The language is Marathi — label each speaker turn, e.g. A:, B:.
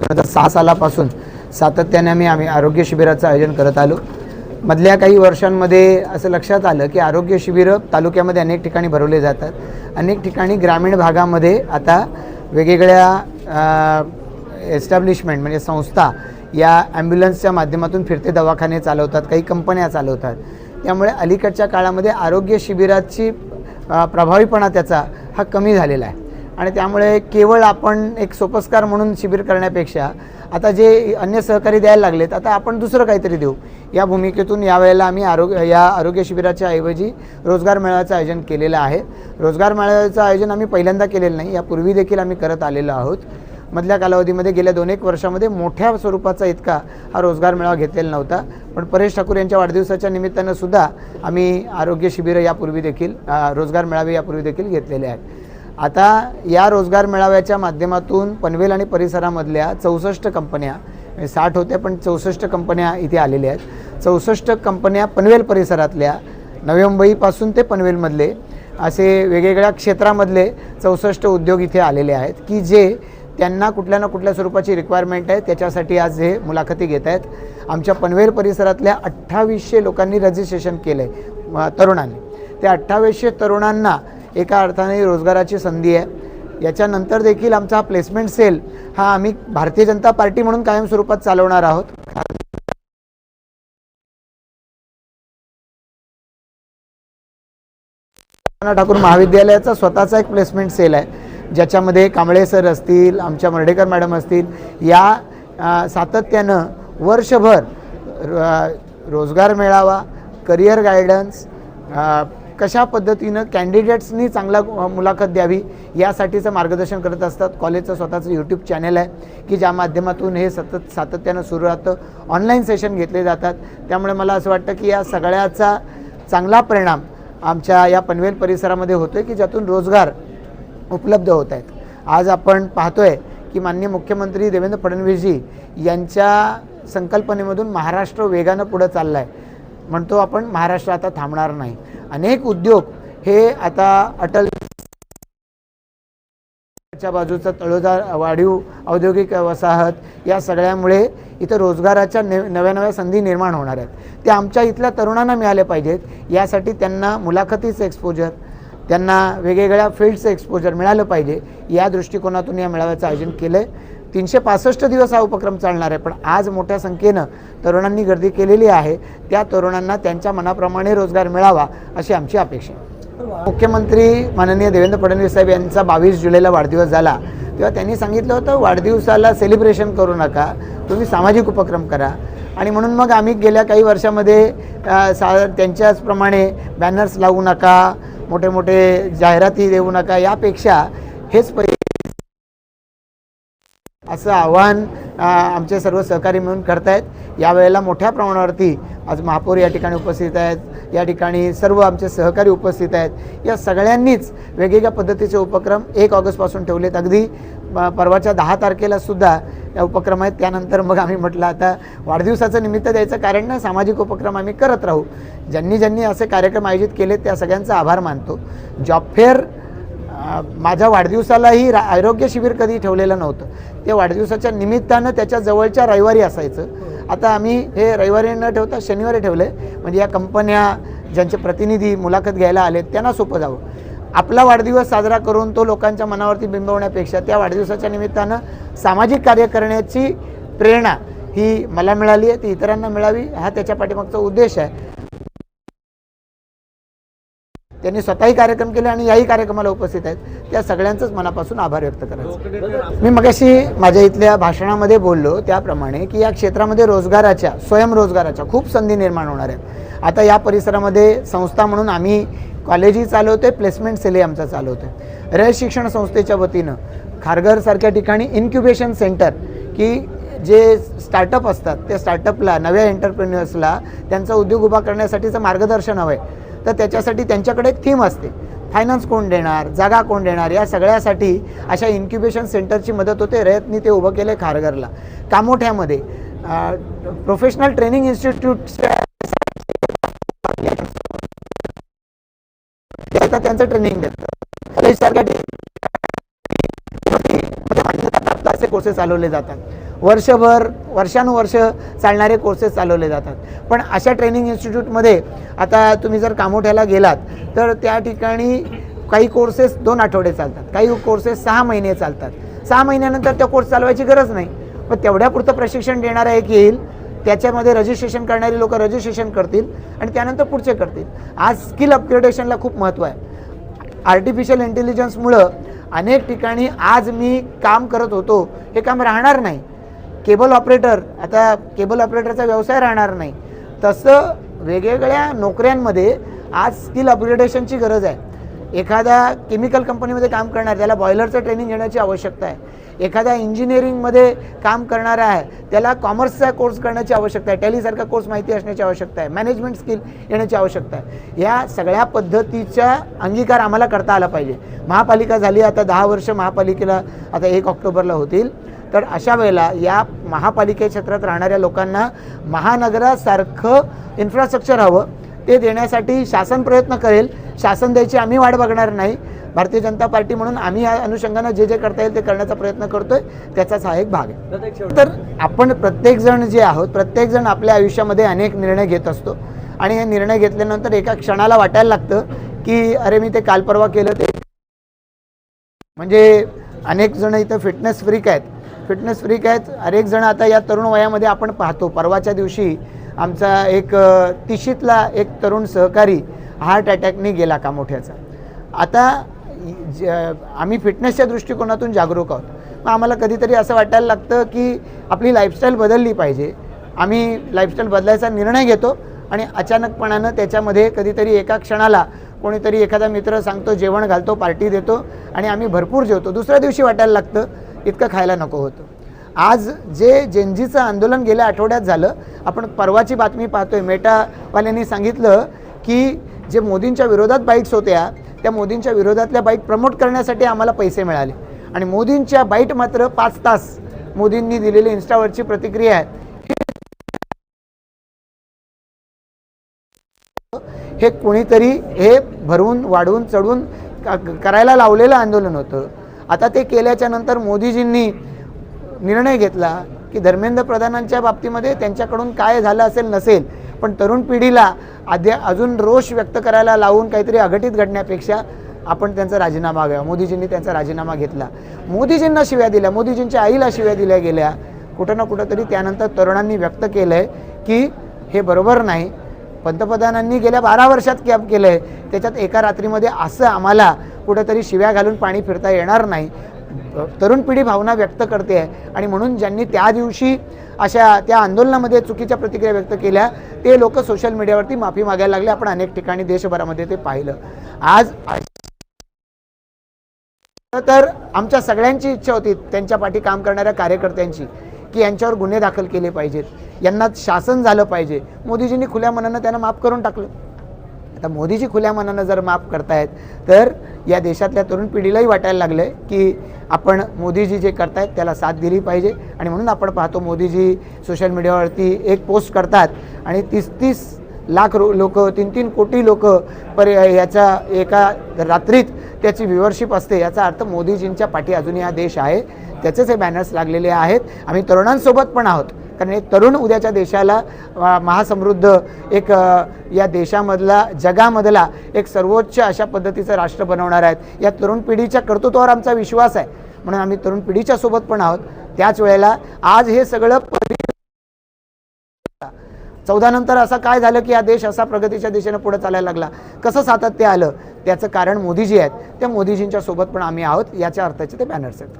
A: 2006 सालापासून सातत्याने आम्ही आरोग्य शिबिराचं आयोजन करत आलो। मधल्या काही वर्षांमध्ये असं लक्षात आलं की आरोग्य शिबिरं तालुक्यामध्ये अनेक ठिकाणी भरवले जातात, अनेक ठिकाणी ग्रामीण भागामध्ये आता वेगवेगळ्या एस्टॅब्लिशमेंट म्हणजे संस्था या ॲम्ब्युलन्सच्या माध्यमातून फिरते दवाखाने चालवतात, काही कंपन्या चालवतात। त्यामुळे अलीकडच्या काळामध्ये आरोग्य शिबिराची प्रभावीपणा त्याचा हा कमी झालेला आहे आणि त्यामुळे केवळ आपण एक सोपस्कार म्हणून शिबिर करण्यापेक्षा आता जे अन्य सहकारी द्यायला लागलेत, आता आपण दुसरं काहीतरी देऊ या भूमिकेतून यावेळेला आम्ही आरोग्य शिबिराच्या ऐवजी रोजगार मेळाव्याचं आयोजन केलेलं आहे। रोजगार मेळाव्याचं आयोजन आम्ही पहिल्यांदा केलेलं नाही, यापूर्वी देखील आम्ही करत आलेलो आहोत। मधल्या कालावधीमध्ये गेल्या 2-1 वर्षामध्ये मोठ्या स्वरूपाचा इतका हा रोजगार मेळावा घेतलेला नव्हता, पण परेश ठाकूर यांच्या वाढदिवसाच्या निमित्तानं सुद्धा आम्ही आरोग्य शिबिरं यापूर्वी देखील रोजगार मेळावे यापूर्वी देखील घेतलेले आहेत। आता या रोजगार मेळाव्याच्या माध्यमातून पनवेल आणि परिसरामधल्या 64 कंपन्या, 60 होत्या पण 64 कंपन्या इथे आलेल्या आहेत। 64 कंपन्या पनवेल परिसरातल्या, नवी मुंबईपासून ते पनवेलमधले असे वेगवेगळ्या क्षेत्रामधले 64 उद्योग इथे आलेले आहेत की जे त्यांना कुठल्या ना कुठल्या स्वरूपाची रिक्वायरमेंट आहे, त्याच्यासाठी आज हे मुलाखती घेत आहेत। आमच्या पनवेल परिसरातल्या 2800 लोकांनी रजिस्ट्रेशन केलं आहे तरुणांनी। त्या 2800 तरुणांना एका अर्थाने रोजगाराची संधी आहे। याच्यानंतर देखील आमचा हा प्लेसमेंट सेल हा आम्ही भारतीय जनता पार्टी म्हणून कायम स्वरूपात चालवणार आहोत। ठाकूर महाविद्यालयाचा स्वतःचा एक प्लेसमेंट सेल आहे, ज्याच्यामध्ये कांबळे सर असतील, आमच्या मर्ढेकर मॅडम असतील, या सातत्यानं वर्षभर रोजगार मेळावा, करिअर गायडन्स, कशा पद्धतीनं कॅन्डिडेट्सनी चांगला मुलाखत द्यावी यासाठीचं मार्गदर्शन करत असतात। कॉलेजचं स्वतःचं यूट्यूब चॅनल आहे की ज्या माध्यमातून हे सातत्यानं सुरू राहतं, ऑनलाईन सेशन घेतले जातात। त्यामुळे मला असं वाटतं की या सगळ्याचा चांगला परिणाम आमच्या या पनवेल परिसरामध्ये होतोय की ज्यातून रोजगार उपलब्ध होत आहेत। आज आपण पाहतोय की माननीय मुख्यमंत्री देवेंद्र फडणवीसजी यांच्या संकल्पनेमधून महाराष्ट्र वेगानं पुढे चालला आहे। म्हणतो आपण महाराष्ट्र आता थांबणार नाही। अनेक उद्योग हे आता अटलच्या बाजूचा तळोजा वाढीव औद्योगिक वसाहत या सगळ्यामुळे इथं रोजगाराच्या नव्या संधी निर्माण होणार आहेत। त्या आमच्या इथल्या तरुणांना मिळाले पाहिजेत, यासाठी त्यांना मुलाखतीचं एक्सपोजर, त्यांना वेगवेगळ्या फील्डचं एक्सपोजर मिळालं पाहिजे। या दृष्टिकोनातून या मेळाव्याचं आयोजन केलं आहे। 365 दिवस हा उपक्रम चालणार आहे, पण आज मोठ्या संख्येनं तरुणांनी गर्दी केलेली आहे। त्या तरुणांना त्यांच्या मनाप्रमाणे रोजगार मिळावा अशी आमची अपेक्षा आहे। मुख्यमंत्री माननीय देवेंद्र फडणवीस साहेब यांचा 22 जुलैला वाढदिवस झाला, तेव्हा त्यांनी सांगितलं होतं वाढदिवसाला सेलिब्रेशन करू नका, तुम्ही सामाजिक उपक्रम करा। आणि म्हणून मग आम्ही गेल्या काही वर्षामध्ये त्यांच्याचप्रमाणे बॅनर्स लावू नका, मोठे मोठे जाहिराती देऊ नका, यापेक्षा हेच असं आव्हान आमचे सर्व सहकारी मिळून करतायत। यावेळेला मोठ्या प्रमाणावरती आज महापौर या ठिकाणी उपस्थित आहेत, या ठिकाणी सर्व आमचे सहकारी उपस्थित आहेत। या सगळ्यांनीच वेगवेगळ्या पद्धतीचे उपक्रम 1 ऑगस्टपासून ठेवलेत। अगदी परवाच्या 10 तारखेला सुद्धा या उपक्रम आहेत। त्यानंतर मग आम्ही म्हटलं आता वाढदिवसाचं निमित्त द्यायचं कारण नाही, सामाजिक उपक्रम आम्ही करत राहू। ज्यांनी असे कार्यक्रम आयोजित केले त्या सगळ्यांचा आभार मानतो। जॉब फेअर माझ्या वाढदिवसालाही आरोग्य शिबिर कधी ठेवलेलं नव्हतं, ते वाढदिवसाच्या निमित्तानं त्याच्या जवळच्या रविवारी असायचं। आता आम्ही हे रविवारी न ठेवता शनिवारी ठेवलं आहे, म्हणजे या कंपन्या ज्यांचे प्रतिनिधी मुलाखत घ्यायला आलेत त्यांना सोपं जावं। आपला वाढदिवस साजरा करून तो लोकांच्या मनावरती बिंबवण्यापेक्षा त्या वाढदिवसाच्या निमित्तानं सामाजिक कार्य करण्याची प्रेरणा ही मला मिळाली आहे, ती इतरांना मिळावी हा त्याच्या पाठीमागचा उद्देश आहे। त्यांनी स्वतःही कार्यक्रम केले आणि याही कार्यक्रमाला उपस्थित आहेत, त्या सगळ्यांचंच मनापासून आभार व्यक्त करायचं। मी मगाशी माझ्या इथल्या भाषणामध्ये बोललो त्याप्रमाणे की या क्षेत्रामध्ये रोजगाराच्या, स्वयंरोजगाराच्या खूप संधी निर्माण होणार आहेत। आता या परिसरामध्ये संस्था म्हणून आम्ही कॉलेजही चालवतोय, प्लेसमेंट सेलही आमचा चालवतोय। रयत शिक्षण संस्थेच्या वतीनं खारघरसारख्या ठिकाणी इन्क्युबेशन सेंटर की जे स्टार्टअप असतात त्या स्टार्टअपला, नव्या एंटरप्रेन्युअर्सला त्यांचा उद्योग उभा करण्यासाठीचं मार्गदर्शन हवं आहे। तर त्याच्यासाठी त्यांच्याकडे एक थीम असते, फायनान्स कोण देणार, जागा कोण देणार, या सगळ्यासाठी अशा इन्क्युबेशन सेंटरची मदत होते। रयतनी ते उभं केलं खारघरला। कामोठ्यामध्ये प्रोफेशनल ट्रेनिंग इन्स्टिट्यूटच्या त्यांचं ट्रेनिंग देतात। सारख्या कोर्सेस चालवले जातात। वर्षभर वर्षानुवर्ष चालणारे कोर्सेस चालवले जातात. पण अशा ट्रेनिंग इन्स्टिट्यूटमध्ये आता तुम्ही जर कामोठ्याला गेलात तर त्या ठिकाणी काही कोर्सेस 2 आठवडे चालतात, काही कोर्सेस 6 महिने चालतात. 6 महिन्यानंतर त्या कोर्स चालवायची गरज नाही, पण तेवढ्यापुरतं प्रशिक्षण देणारा एक येईल, त्याच्यामध्ये रजिस्ट्रेशन करणारी लोक रजिस्ट्रेशन करतील आणि त्यानंतर पुढचे करतील. आज स्किल अपग्रेडेशनला खूप महत्त्व आहे. आर्टिफिशियल इंटेलिजन्समुळं अनेक ठिकाणी आज मी काम करत होतो हे काम राहणार नाही. केबल ऑपरेटर, आता केबल ऑपरेटरचा व्यवसाय राहणार नाही. तसं वेगवेगळ्या नोकऱ्यांमध्ये आज स्किल अपग्रेडेशनची गरज आहे. एखादा केमिकल कंपनीमध्ये काम करणार त्याला बॉयलरचं ट्रेनिंग घेण्याची आवश्यकता आहे. एखादा इंजिनिअरिंगमध्ये काम करणारा आहे त्याला कॉमर्सचा कोर्स करण्याची आवश्यकता आहे, टॅलीसारखा कोर्स माहिती असण्याची आवश्यकता आहे, मॅनेजमेंट स्किल येण्याची आवश्यकता आहे. या सगळ्या पद्धतीचा अंगीकार आम्हाला करता आला पाहिजे. महापालिका झाली, आता 10 वर्ष महापालिकेला आता 1 ऑक्टोबरला होतील. तर अशा वेळेला या महापालिके क्षेत्रात राहणाऱ्या लोकांना महानगरासारखं इन्फ्रास्ट्रक्चर हवं, ते देण्यासाठी शासन प्रयत्न करेल. शासन द्यायची आम्ही वाट बघणार नाही. भारतीय जनता पार्टी म्हणून आम्ही या अनुषंगानं जे करता येईल ते करण्याचा प्रयत्न करतोय, त्याचाच हा एक भाग आहे. तर आपण प्रत्येकजण जे आहोत, प्रत्येकजण आपल्या आयुष्यामध्ये अनेक निर्णय घेत असतो आणि हे निर्णय घेतल्यानंतर एका क्षणाला वाटायला लागतं की अरे मी ते काल परवा केलं ते. म्हणजे अनेक जण इथं फिटनेस फ्रीक आहेत. अनेक जण आता या तरुण वयामध्ये आपण पाहतो. परवाच्या दिवशी आमचा एक 30शीतला एक तरुण सहकारी हार्ट अटॅकने गेला कामोठ्याचा. आता आम्ही फिटनेसच्या दृष्टिकोनातून जागरूक आहोत. मग आम्हाला कधीतरी असं वाटायला लागतं की आपली लाईफस्टाईल बदलली पाहिजे. आम्ही लाईफस्टाईल बदलायचा निर्णय घेतो आणि अचानकपणानं त्याच्यामध्ये कधीतरी एका क्षणाला कोणीतरी एखादा मित्र सांगतो, जेवण घालतो, पार्टी देतो आणि आम्ही भरपूर जेवतो. दुसऱ्या दिवशी वाटायला लागतं इतकं खायला नको होतं. आज जे जेनजीचं आंदोलन गेल्या आठवड्यात झालं, आपण परवाची बातमी पाहतोय, मेटावाल्यांनी सांगितलं की जे मोदींच्या विरोधात बाईट्स होत्या, त्या मोदींच्या विरोधातल्या बाईट प्रमोट करण्यासाठी आम्हाला पैसे मिळाले आणि मोदींच्या बाईट मात्र 5 तास मोदींनी दिलेली इन्स्टावरची प्रतिक्रिया आहे. हे कोणीतरी हे भरवून वाढवून चढवून करायला लावलेलं आंदोलन होतं. आता ते केल्याच्या नंतर मोदीजींनी निर्णय घेतला की धर्मेंद्र प्रधानांच्या बाबतीमध्ये त्यांच्याकडून काय झालं असेल नसेल, पण तरुण पिढीला अजून रोष व्यक्त करायला लावून काहीतरी अघटित घडण्यापेक्षा आपण त्यांचा राजीनामा घ्यावा. मोदीजींनी त्यांचा राजीनामा घेतला. मोदीजींना शिव्या दिल्या, मोदीजींच्या आईला शिव्या दिल्या गेल्या. कुठं ना कुठं तरी त्यानंतर तरुणांनी व्यक्त केलं आहे की हे बरोबर नाही. पंतप्रधानांनी गेल्या 12 वर्षात कॅब केलं आहे, त्याच्यात एका रात्रीमध्ये असं आम्हाला कुठेतरी शिव्या घालून पाणी फिरता येणार नाही. तरुण पिढी भावना व्यक्त करते आहे आणि म्हणून ज्यांनी त्या दिवशी अशा त्या आंदोलनामध्ये चुकीच्या प्रतिक्रिया व्यक्त केल्या ते लोक सोशल मीडियावरती माफी मागायला लागले. आपण अनेक ठिकाणी देशभरामध्ये ते पाहिलं. आज तर आमच्या सगळ्यांची इच्छा होती, त्यांच्या पाठी काम करणाऱ्या कार्यकर्त्यांची, की यांच्यावर गुन्हे दाखल केले पाहिजेत, यांना शासन झालं पाहिजे. मोदीजींनी खुल्या मनानं त्यांना माफ करून टाकलं. आता मोदीजी खुल्या मनानं जर माफ करतायत तर या देशातल्या तरुण पिढीलाही वाटायला लागलं आहे की आपण मोदीजी जे करतायत त्याला साथ दिली पाहिजे. आणि म्हणून आपण पाहतो मोदीजी सोशल मीडियावरती एक पोस्ट करतात आणि 30-30 लाख लोक, 3-3 कोटी लोक याचा एका रात्रीत त्याची व्ह्यूअरशिप असते. याचा अर्थ मोदीजींच्या पाठी अजूनही हा देश आहे. त्याचेच हे बॅनर्स लागलेले आहेत. आम्ही तरुणांसोबत पण आहोत, कारण एक तरुण उद्याच्या देशाला महासमृद्ध एक या देशामधला जगामधला एक सर्वोच्च अशा पद्धतीचं राष्ट्र बनवणार आहेत. या तरुण पिढीच्या कर्तृत्वावर आमचा विश्वास आहे, म्हणून आम्ही तरुण पिढीच्या सोबत पण आहोत. त्याच वेळेला आज हे सगळं 14 नंतर असं काय झालं की हा देश असा प्रगतीच्या दिशेनं पुढे चालायला लागला, कसं सातत्य आलं, त्याचं कारण मोदीजी आहेत. त्या मोदीजींच्या सोबत पण आम्ही आहोत, याच्या अर्थाचे ते बॅनर्स आहेत.